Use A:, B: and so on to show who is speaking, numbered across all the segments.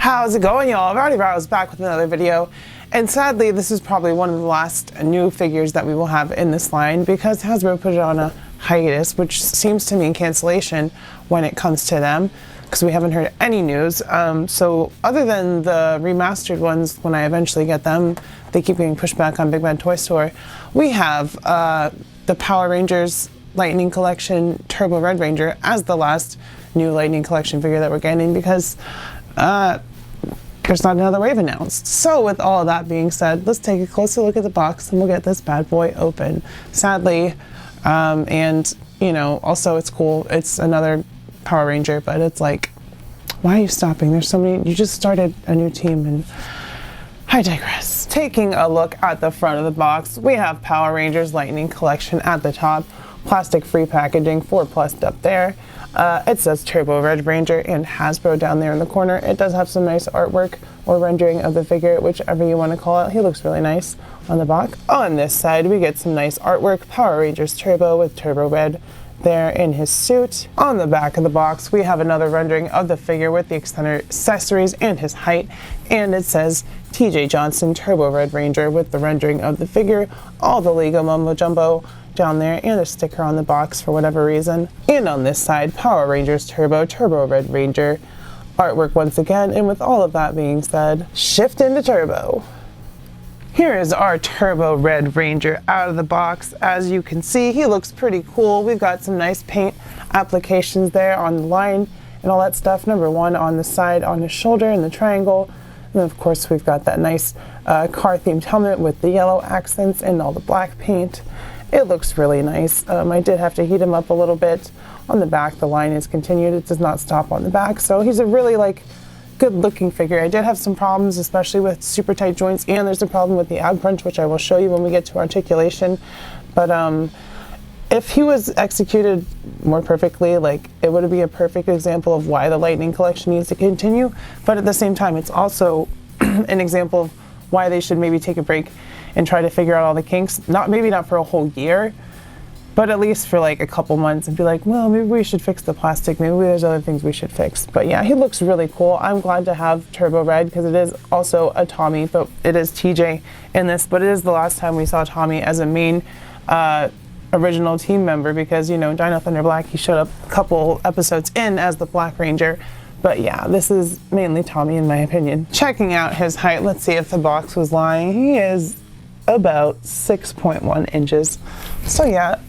A: How's it going, y'all? Rowdy Rows back with another video, and sadly this is probably one of the last new figures that we will have in this line because Hasbro put it on a hiatus, which seems to mean cancellation when it comes to them because we haven't heard any news. So other than the remastered ones, when I eventually get them, they keep getting pushed back on Big Bad Toy Store. We have the Power Rangers Lightning Collection Turbo Red Ranger as the last new Lightning Collection figure that we're getting because there's not another wave announced. So with all of that being said, let's take a closer look at the box and we'll get this bad boy open. Sadly, and you know, also it's cool, it's another Power Ranger, but it's like, why are you stopping? There's so many, you just started a new team and I digress. Taking a look at the front of the box, we have Power Rangers Lightning Collection at the top, plastic free packaging, 4+ up there. It says Turbo Red Ranger and Hasbro down there in the corner. It does have some nice artwork or rendering of the figure, whichever you want to call it. He looks really nice on the box. On this side, we get some nice artwork. Power Rangers Turbo with Turbo Red there in his suit. On the back of the box, we have another rendering of the figure with the extended accessories and his height. And it says TJ Johnson Turbo Red Ranger with the rendering of the figure. All the Lego Mumbo Jumbo down there and a sticker on the box for whatever reason. And on this side, Power Rangers Turbo Red Ranger artwork once again. And with all of that being said, shift into Turbo. Here is our Turbo Red Ranger out of the box. As you can see, he looks pretty cool. We've got some nice paint applications there on the line and all that stuff. Number 1 on the side on his shoulder in the triangle. And then of course we've got that nice car themed helmet with the yellow accents and all the black paint. It looks really nice. I did have to heat him up a little bit. On the back, the line is continued. It does not stop on the back. So he's a really good looking figure. I did have some problems, especially with super tight joints, and there's a problem with the ab crunch, which I will show you when we get to articulation. But if he was executed more perfectly, it would be a perfect example of why the Lightning Collection needs to continue. But at the same time, it's also an example of why they should maybe take a break and try to figure out all the kinks. Maybe not for a whole year, but at least for a couple months and be like, well, maybe we should fix the plastic. Maybe there's other things we should fix. But yeah, he looks really cool. I'm glad to have Turbo Red because it is also a Tommy, but it is TJ in this. But it is the last time we saw Tommy as a main original team member because, you know, Dino Thunder Black, he showed up a couple episodes in as the Black Ranger. But yeah, this is mainly Tommy in my opinion. Checking out his height, let's see if the box was lying. He is about 6.1 inches. So yeah,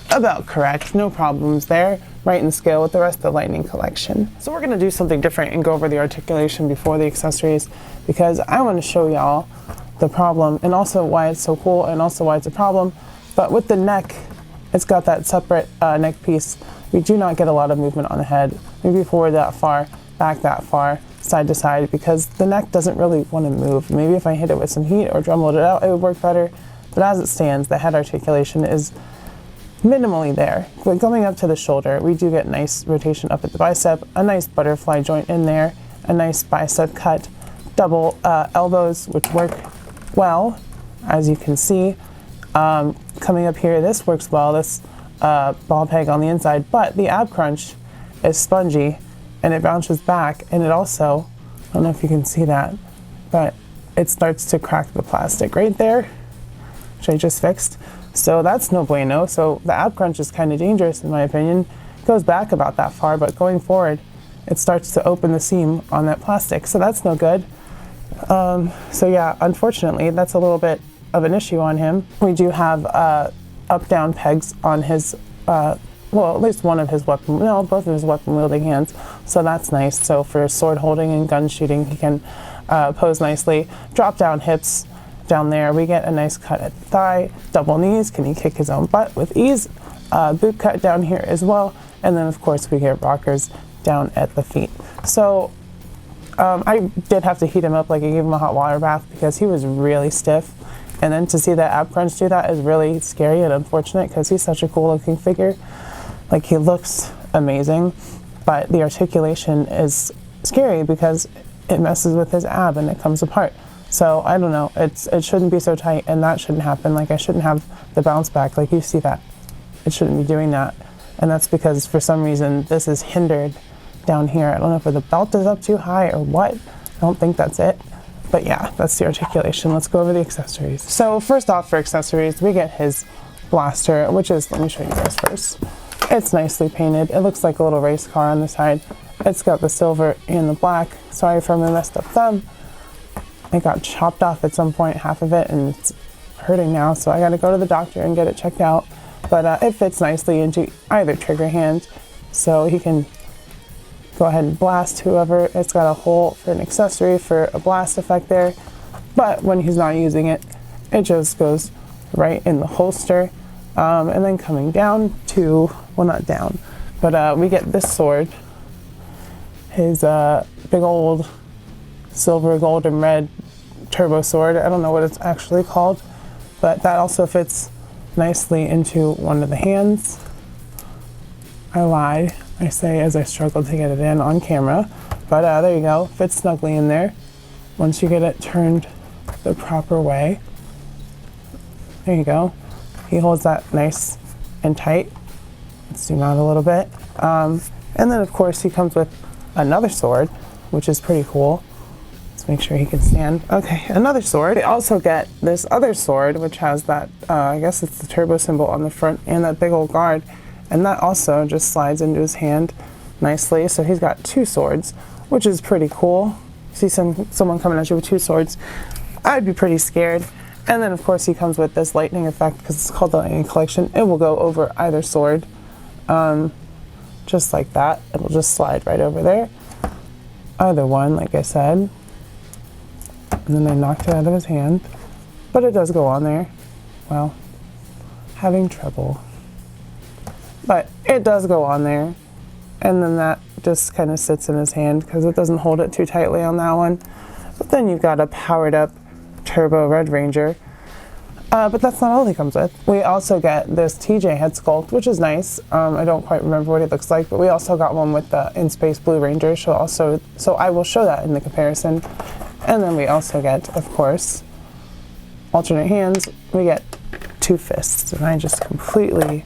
A: about correct, no problems there. Right in scale with the rest of the Lightning Collection. So we're gonna do something different and go over the articulation before the accessories because I want to show y'all the problem and also why it's so cool and also why it's a problem. But with the neck, it's got that separate neck piece. We do not get a lot of movement on the head. Maybe forward that far, back that far, side to side, because the neck doesn't really want to move. Maybe if I hit it with some heat or drummed it out, it would work better. But as it stands, the head articulation is minimally there. But going up to the shoulder, we do get nice rotation up at the bicep, a nice butterfly joint in there, a nice bicep cut, double elbows, which work well, as you can see. Coming up here, this works well, this ball peg on the inside, but the ab crunch is spongy and it bounces back, and it also, I don't know if you can see that, but it starts to crack the plastic right there, which I just fixed. So that's no bueno. So the ab crunch is kind of dangerous in my opinion. It goes back about that far, but going forward, it starts to open the seam on that plastic. So that's no good. So yeah, unfortunately, that's a little bit of an issue on him. We do have up-down pegs on his, well, at least one of his weapon, no, both of his weapon-wielding hands. So that's nice. So for sword holding and gun shooting, he can pose nicely. Drop-down hips down there. We get a nice cut at the thigh. Double knees. Can he kick his own butt with ease? Boot cut down here as well. And then, of course, we get rockers down at the feet. So I did have to heat him up, I gave him a hot water bath because he was really stiff. And then to see that ab crunch do that is really scary and unfortunate because he's such a cool looking figure. He looks amazing, but the articulation is scary because it messes with his ab and it comes apart. So I don't know, it shouldn't be so tight and that shouldn't happen. I shouldn't have the bounce back, you see that. It shouldn't be doing that. And that's because for some reason this is hindered down here. I don't know if the belt is up too high or what, don't think that's it. But yeah, that's the articulation. Let's go over the accessories. So first off, for accessories, we get his blaster, which is, let me show you guys first. It's nicely painted. It looks like a little race car on the side. It's got the silver and the black. Sorry for my messed up thumb. It got chopped off at some point, half of it, and it's hurting now, so I gotta go to the doctor and get it checked out. But it fits nicely into either trigger hand, so he can go ahead and blast whoever. It's got a hole for an accessory for a blast effect there, but when he's not using it, it just goes right in the holster. And then coming down to, well, not down, but we get this sword, his big old silver, gold, and red turbo sword. I don't know what it's actually called, but that also fits nicely into one of the hands. I lied, I say, as I struggle to get it in on camera, but there you go, fits snugly in there once you get it turned the proper way. There you go. He holds that nice and tight. Let's zoom out a little bit. And then of course he comes with another sword, which is pretty cool. Let's make sure he can stand. Okay, another sword. We also get this other sword, which has that, I guess it's the turbo symbol on the front and that big old guard. And that also just slides into his hand nicely. So he's got two swords, which is pretty cool. See someone coming at you with two swords, I'd be pretty scared. And then of course he comes with this lightning effect because it's called the lightning collection. It will go over either sword, just like that. It'll just slide right over there. Either one, like I said. And then I knocked it out of his hand, but it does go on there. Well, having trouble. But it does go on there. And then that just kind of sits in his hand because it doesn't hold it too tightly on that one. But then you've got a powered up Turbo Red Ranger, but that's not all he comes with. We also get this TJ head sculpt, which is nice. I don't quite remember what it looks like, but we also got one with the In Space Blue Ranger, so I will show that in the comparison. And then we also get, of course, alternate hands. We get two fists, and I just completely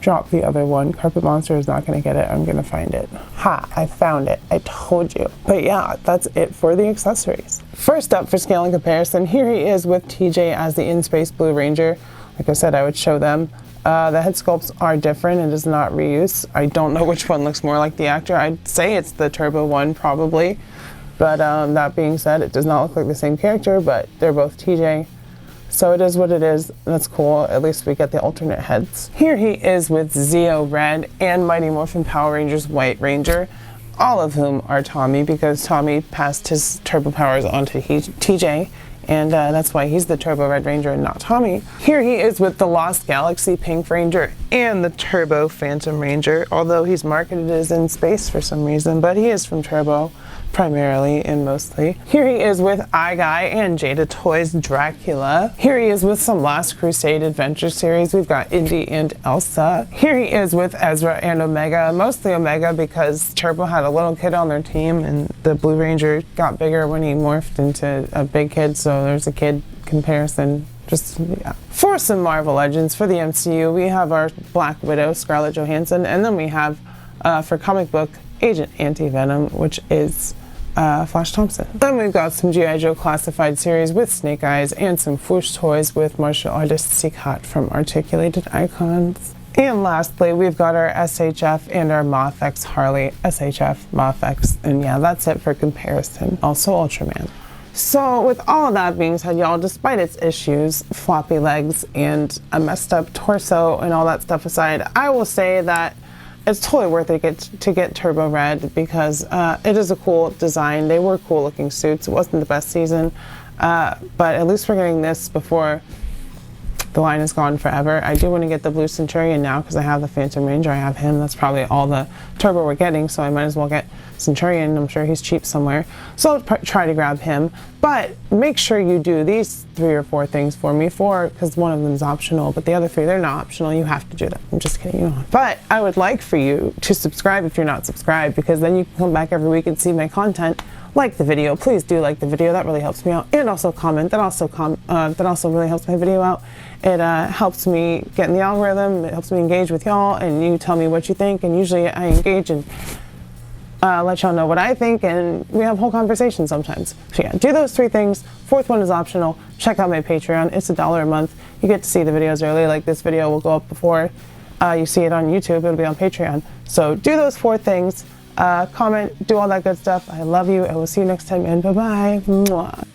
A: dropped the other one. Carpet Monster is not going to get it. I'm going to find it. Ha! I found it. I told you. But yeah, that's it for the accessories. First up for scale and comparison, here he is with TJ as the In Space Blue Ranger. Like I said, I would show them. The head sculpts are different. It is not reuse. I don't know which one looks more like the actor. I'd say it's the Turbo one probably. But that being said, it does not look like the same character, but they're both TJ. So it is what it is. That's cool. At least we get the alternate heads. Here he is with Zeo Red and Mighty Morphin Power Rangers White Ranger, all of whom are Tommy because Tommy passed his turbo powers on to TJ, and that's why he's the Turbo Red Ranger and not Tommy. Here he is with the Lost Galaxy Pink Ranger and the Turbo Phantom Ranger, although he's marketed as In Space for some reason, but he is from Turbo primarily and mostly. Here he is with iGuy and Jada Toys Dracula. Here he is with some Last Crusade Adventure series. We've got Indy and Elsa. Here he is with Ezra and Omega, mostly Omega because Turbo had a little kid on their team and the Blue Ranger got bigger when he morphed into a big kid, so there's a kid comparison. Just, yeah. For some Marvel Legends for the MCU, we have our Black Widow, Scarlett Johansson, and then we have, for comic book, Agent Anti-Venom, which is Flash Thompson. Then we've got some G.I. Joe classified series with Snake Eyes and some Foosh toys with martial artist Sikat from Articulated Icons. And lastly, we've got our SHF and our Moth X Harley, SHF, Moth X, and yeah, that's it for comparison. Also Ultraman. So with all of that being said, y'all, despite its issues, floppy legs and a messed up torso and all that stuff aside, I will say that it's totally worth it to get Turbo Red because it is a cool design. They were cool looking suits. It wasn't the best season, but at least we're getting this before the line is gone forever. I do want to get the Blue Centurion now because I have the Phantom Ranger. I have him. That's probably all the Turbo we're getting, so I might as well get Centurion. I'm sure he's cheap somewhere. So I'll try to grab him. But make sure you do these 3 or 4 things for me. 4, because one of them is optional, but the other 3, they're not optional. You have to do them. I'm just kidding. You know. But I would like for you to subscribe if you're not subscribed, because then you can come back every week and see my content. Like the video. Please do like the video. That really helps me out. And also comment. That also really helps my video out. It helps me get in the algorithm. It helps me engage with y'all, and you tell me what you think. And usually I engage and let y'all know what I think, and we have whole conversations sometimes. So yeah, do those 3 things. 4th one is optional. Check out my Patreon. It's $1 a month. You get to see the videos early. Like this video will go up before you see it on YouTube. It'll be on Patreon. So do those 4 things. Comment, do all that good stuff. I love you, and we'll see you next time, and bye-bye. Mwah.